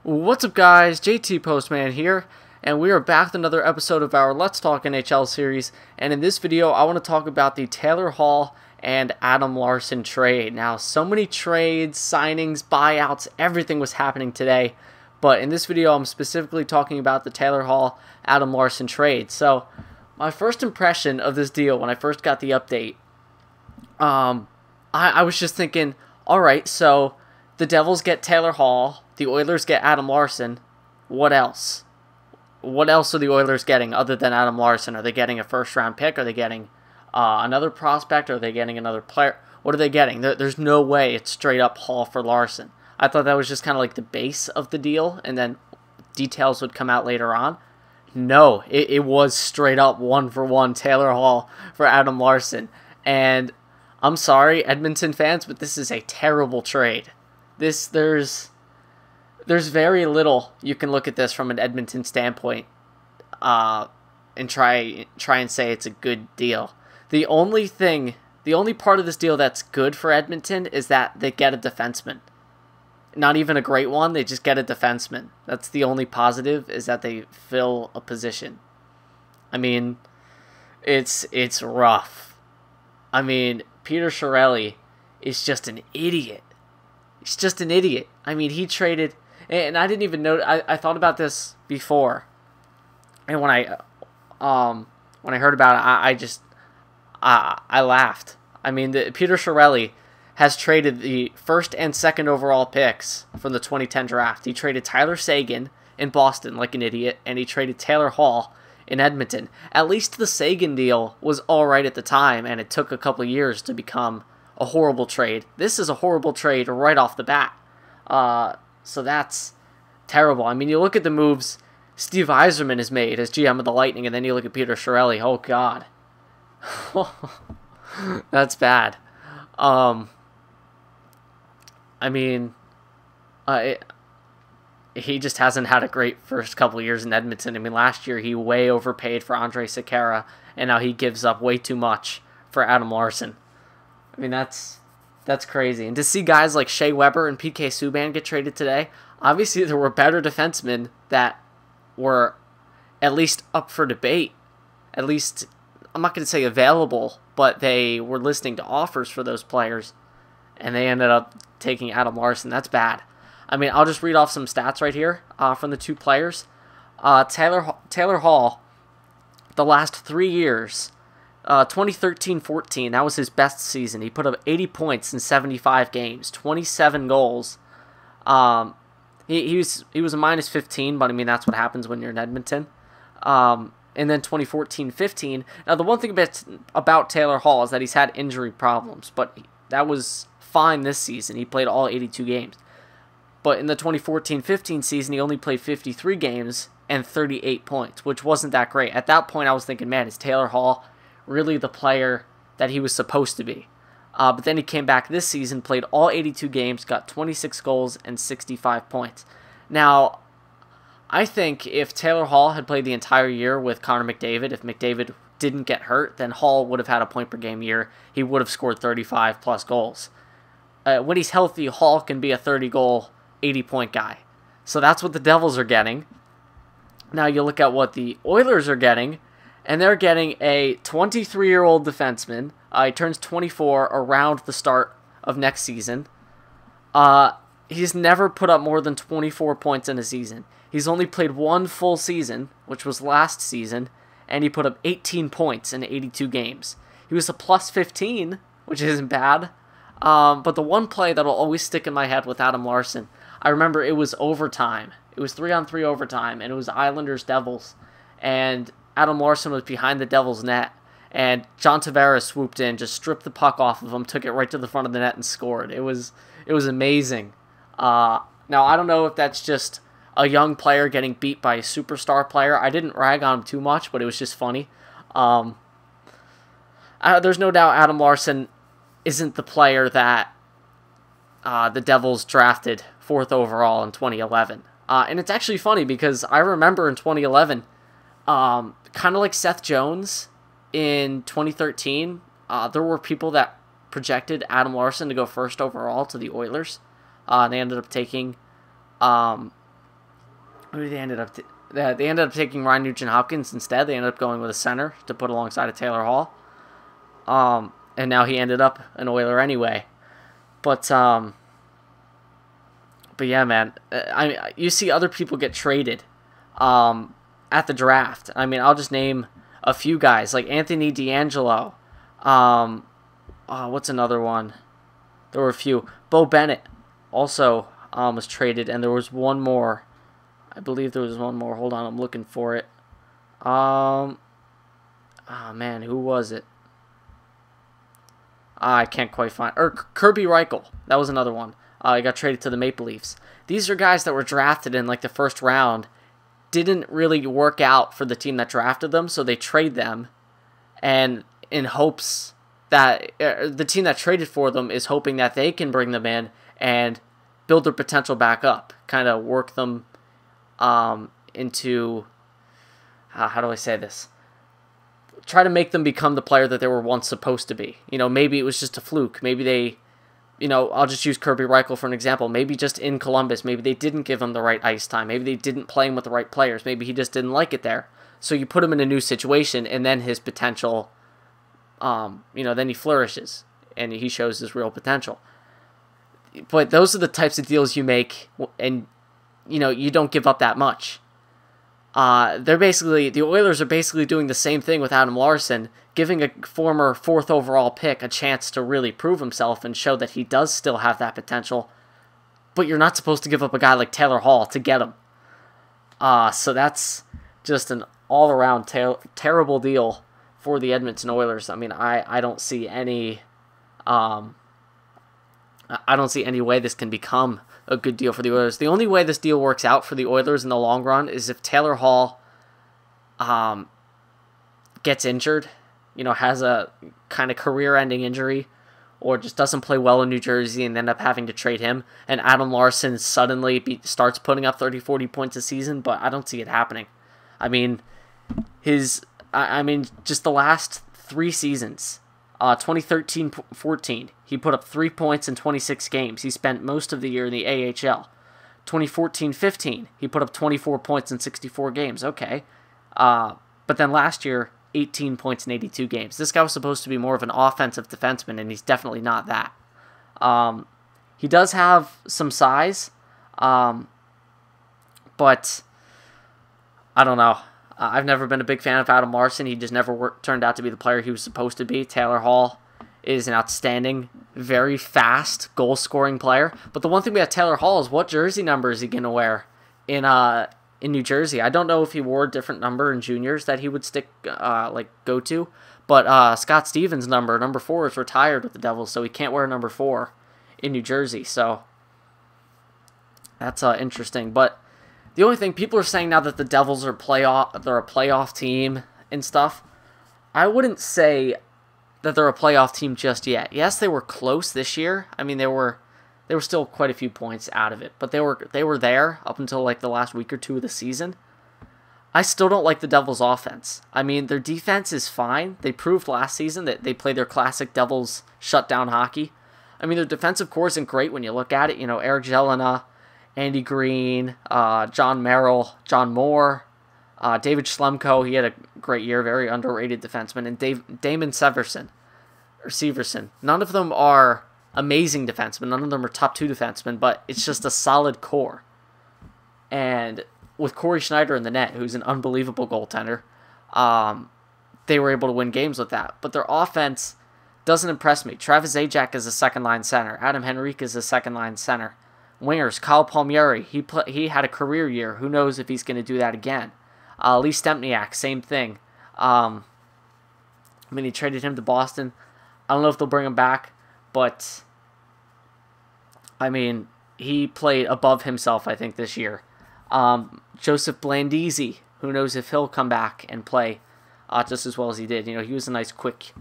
What's up, guys? JT Postman here, and we are back with another episode of our Let's Talk NHL series. And in this video, I want to talk about the Taylor Hall and Adam Larsson trade. Now, so many trades, signings, buyouts, everything was happening today. But in this video, I'm specifically talking about the Taylor Hall, Adam Larsson trade. So, my first impression of this deal when I first got the update, I was just thinking, all right, so the Devils get Taylor Hall, the Oilers get Adam Larsson. What else? What else are the Oilers getting other than Adam Larsson? Are they getting a first-round pick? Are they getting another prospect? Are they getting another player? What are they getting? There's no way it's straight-up Hall for Larsson. I thought that was just kind of like the base of the deal, and then details would come out later on. No, it was straight-up one-for-one Taylor Hall for Adam Larsson. And I'm sorry, Edmonton fans, but this is a terrible trade. There's very little you can look at this from an Edmonton standpoint and try and say it's a good deal. The only part of this deal that's good for Edmonton is that they get a defenseman. Not even a great one, they just get a defenseman. That's the only positive, is that they fill a position. I mean, it's rough. I mean, Peter Chiarelli is just an idiot. He's just an idiot. I mean, he traded, and I didn't even know. I thought about this before, and when I heard about it, I laughed. I mean, Peter Chiarelli has traded the first and second overall picks from the 2010 draft. He traded Tyler Seguin in Boston like an idiot, and he traded Taylor Hall in Edmonton. At least the Seguin deal was all right at the time, and it took a couple of years to become a horrible trade. This is a horrible trade right off the bat. So that's terrible. I mean, you look at the moves Steve Yzerman has made as GM of the Lightning, and then you look at Peter Chiarelli. Oh, God. That's bad. I mean, he just hasn't had a great first couple of years in Edmonton. I mean, last year he way overpaid for Andrej Sekera, and now he gives up way too much for Adam Larsson. I mean, that's crazy. And to see guys like Shea Weber and PK Subban get traded today, obviously there were better defensemen that were at least up for debate. At least, I'm not going to say available, but they were listening to offers for those players, and they ended up taking Adam Larsson. That's bad. I mean, I'll just read off some stats right here from the two players. Taylor Hall, the last 3 years, 2013-14, that was his best season. He put up 80 points in 75 games, 27 goals. He was a minus 15, but I mean, that's what happens when you're in Edmonton. And then 2014-15. Now, the one thing about Taylor Hall is that he's had injury problems, but that was fine this season. He played all 82 games. But in the 2014-15 season, he only played 53 games and 38 points, which wasn't that great. At that point, I was thinking, man, is Taylor Hall really the player that he was supposed to be? But then he came back this season, played all 82 games, got 26 goals and 65 points. Now, I think if Taylor Hall had played the entire year with Connor McDavid, if McDavid didn't get hurt, then Hall would have had a point-per-game year. He would have scored 35-plus goals. When he's healthy, Hall can be a 30-goal, 80-point guy. So that's what the Devils are getting. Now you look at what the Oilers are getting, and they're getting a 23-year-old defenseman. He turns 24 around the start of next season. He's never put up more than 24 points in a season. He's only played one full season, which was last season, and he put up 18 points in 82 games. He was a plus 15, which isn't bad. But the one play that'll always stick in my head with Adam Larsson, I remember it was overtime. It was 3-on-3 overtime, and it was Islanders-Devils. And Adam Larsson was behind the Devils' net, and John Tavares swooped in, just stripped the puck off of him, took it right to the front of the net, and scored. It was amazing. Now, I don't know if that's just a young player getting beat by a superstar player. I didn't rag on him too much, but it was just funny. There's no doubt Adam Larsson isn't the player that the Devils drafted 4th overall in 2011. And it's actually funny because I remember in 2011, kind of like Seth Jones in 2013, there were people that projected Adam Larsson to go 1st overall to the Oilers. They ended up taking Who did they ended up? They ended up taking Ryan Nugent-Hopkins instead. They ended up going with a center to put alongside of Taylor Hall. And now he ended up an Oiler anyway. But yeah, man. You see other people get traded at the draft. I mean, I'll just name a few guys like Anthony D'Angelo. What's another one? There were a few. Bo Bennett also was traded, and there was one more. I believe there was one more. Hold on, I'm looking for it. Oh man, who was it? I can't quite find. Or Kirby Reichel. That was another one. He got traded to the Maple Leafs. These are guys that were drafted in like the first round. Didn't really work out for the team that drafted them, so they trade them, and in hopes that the team that traded for them is hoping that they can bring them in and build their potential back up, kind of work them into, how do I say this? Try to make them become the player that they were once supposed to be. You know, maybe it was just a fluke. Maybe they, I'll just use Kirby Reichel for an example. Maybe just in Columbus, maybe they didn't give him the right ice time. Maybe they didn't play him with the right players. Maybe he just didn't like it there. So you put him in a new situation, and then his potential, then he flourishes, and he shows his real potential. But those are the types of deals you make, and, you don't give up that much. The Oilers are basically doing the same thing with Adam Larsson, giving a former 4th overall pick a chance to really prove himself and show that he does still have that potential. But you're not supposed to give up a guy like Taylor Hall to get him. So that's just an all-around terrible deal for the Edmonton Oilers. I mean, I don't see any way this can become a good deal for the Oilers. The only way this deal works out for the Oilers in the long run is if Taylor Hall gets injured, has a kind of career-ending injury, or just doesn't play well in New Jersey and end up having to trade him, and Adam Larsson suddenly starts putting up 30, 40 points a season, but I don't see it happening. I mean, just the last 3 seasons, 2013-14, he put up 3 points in 26 games. He spent most of the year in the AHL. 2014-15, he put up 24 points in 64 games. Okay. But then last year, 18 points in 82 games. This guy was supposed to be more of an offensive defenseman, and he's definitely not that. He does have some size, but I don't know. I've never been a big fan of Adam Larsson. He just never turned out to be the player he was supposed to be. Taylor Hall is an outstanding, very fast goal-scoring player. But the one thing we have Taylor Hall is, what jersey number is he going to wear in New Jersey? I don't know if he wore a different number in juniors that he would go to. But Scott Stevens' number 4, is retired with the Devils, so he can't wear number 4 in New Jersey. So that's interesting. But the only thing, people are saying now that the Devils are they're a playoff team and stuff. I wouldn't say that they're a playoff team just yet. Yes, they were close this year. I mean, they were still quite a few points out of it, but they were there up until like the last week or 2 of the season. I still don't like the Devils' offense. I mean, their defense is fine. They proved last season that they play their classic Devils shutdown hockey. I mean, their defensive core isn't great when you look at it. Eric Jelena, Andy Green, John Merrill, John Moore, David Schlemko. He had a great year, very underrated defenseman, and Damon Severson. None of them are amazing defensemen. None of them are top 2 defensemen, but it's just a solid core. And with Corey Schneider in the net, who's an unbelievable goaltender, they were able to win games with that. But their offense doesn't impress me. Travis Zajac is a second-line center. Adam Henrique is a second-line center. Wingers, Kyle Palmieri, he had a career year. Who knows if he's going to do that again. Lee Stempniak, same thing. He traded him to Boston. I don't know if they'll bring him back, but he played above himself, I think, this year. Joseph Blandisi, who knows if he'll come back and play just as well as he did. He was a nice, quick,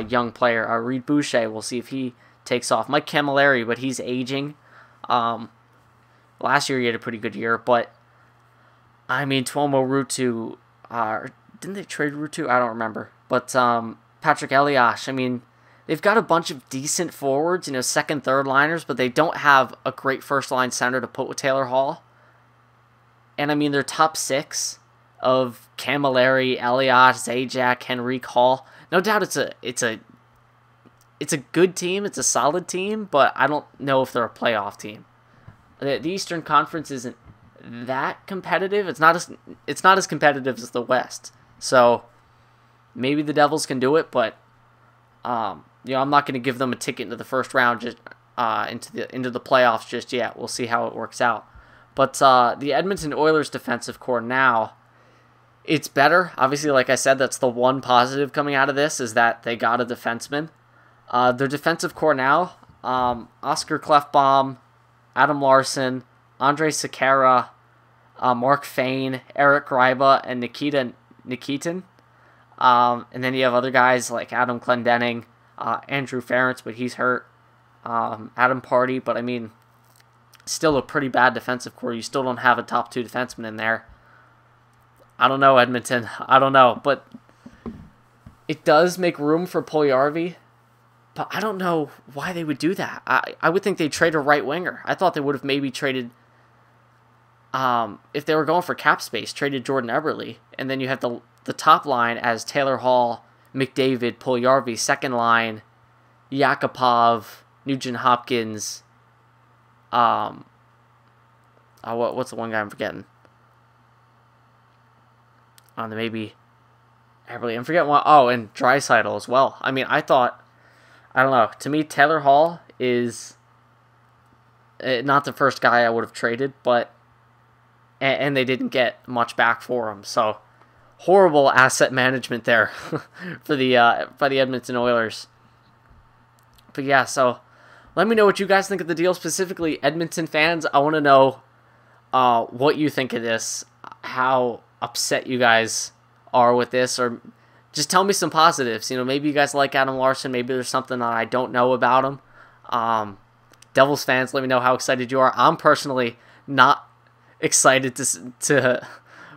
young player. Reed Boucher, we'll see if he takes off. Mike Camilleri, but he's aging. Last year he had a pretty good year, but Tuomo Ruutu, didn't they trade Ruutu? I don't remember. But Patrick Elias, they've got a bunch of decent forwards, second, third liners, but they don't have a great first line center to put with Taylor Hall. And I mean, their top six of Camilleri, Elliott, Zajac, Henrique, Hall. No doubt it's a good team. It's a solid team, but I don't know if they're a playoff team. The Eastern Conference isn't that competitive. It's not as competitive as the West. So maybe the Devils can do it, but I'm not going to give them a ticket into the first round just into the playoffs just yet. We'll see how it works out. But the Edmonton Oilers defensive core now, it's better. Obviously, like I said, that's the one positive coming out of this is that they got a defenseman. Their defensive core now, Oscar Klefbom, Adam Larsson, Andrei Sekera, Mark Fane, Eric Gryba, and Nikita Nikitin. And then you have other guys like Adam Clendenning, Andrew Ferentz, but he's hurt. Adam Party, but I mean, still a pretty bad defensive core. You still don't have a top two defenseman in there. I don't know, Edmonton. I don't know, but it does make room for Puljujarvi. But I don't know why they would do that. I would think they'd trade a right winger. I thought they would have maybe traded, if they were going for cap space, traded Jordan Eberle. And then you have the top line as Taylor Hall, McDavid, Puljujarvi. Second line, Yakupov, Nugent Hopkins. What's the one guy I'm forgetting? Maybe Eberle. I'm forgetting what. Oh, and Draisaitl as well. I mean, I don't know. To me, Taylor Hall is not the first guy I would have traded, but and they didn't get much back for him. So horrible asset management there for by the Edmonton Oilers. But yeah, so let me know what you guys think of the deal, specifically Edmonton fans. I want to know what you think of this, how upset you guys are with this, or just tell me some positives. Maybe you guys like Adam Larsson. Maybe there's something that I don't know about him. Devils fans, let me know how excited you are. I'm personally not excited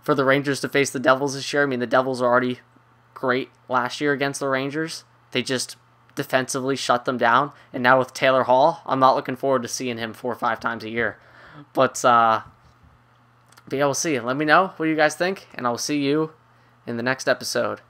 for the Rangers to face the Devils this year. I mean, the Devils are already great last year against the Rangers. They just defensively shut them down. And now with Taylor Hall, I'm not looking forward to seeing him 4 or 5 times a year. But yeah, we'll see. Let me know what you guys think, and I'll see you in the next episode.